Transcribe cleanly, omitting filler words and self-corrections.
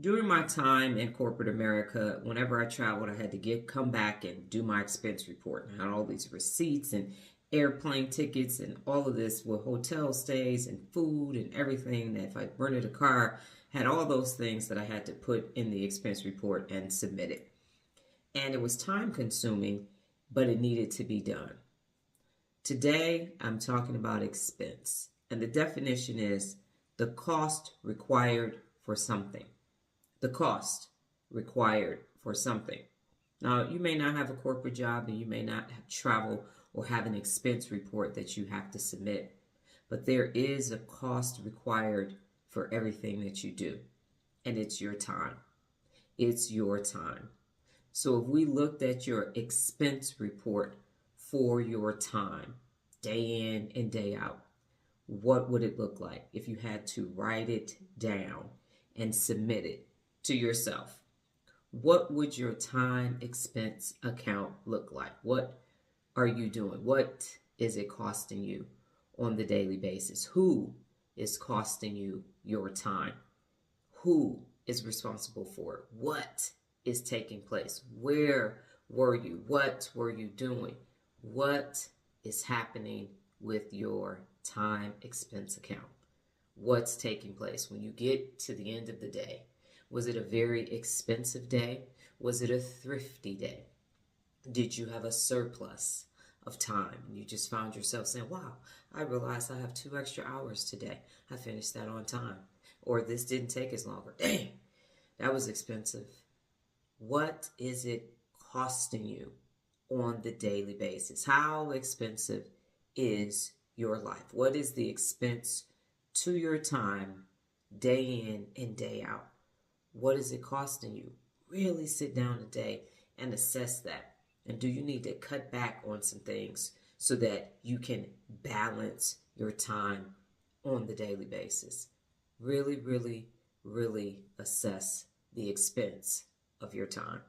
During my time in corporate America, whenever I traveled, I had to come back and do my expense report. And I had all these receipts and airplane tickets and all of this with hotel stays and food and everything. That if I rented a car, had all those things that I had to put in the expense report and submit it. And it was time consuming, but it needed to be done. Today, I'm talking about expense. And the definition is the cost required for something. The cost required for something. Now, you may not have a corporate job and you may not have travel or have an expense report that you have to submit, but there is a cost required for everything that you do, and it's your time. It's your time. So if we looked at your expense report for your time, day in and day out, what would it look like if you had to write it down and submit it to yourself? What would your time expense account look like? What are you doing? What is it costing you on the daily basis? Who is costing you your time? Who is responsible for it? What is taking place? Where were you? What were you doing? What is happening with your time expense account? What's taking place when you get to the end of the day? Was it a very expensive day? Was it a thrifty day? Did you have a surplus of time and you just found yourself saying, wow, I realized I have 2 extra hours today. I finished that on time. Or this didn't take as long. Or dang, that was expensive. What is it costing you on the daily basis? How expensive is your life? What is the expense to your time day in and day out? What is it costing you? Really sit down today and assess that. And do you need to cut back on some things so that you can balance your time on the daily basis? Really, really, really assess the expense of your time.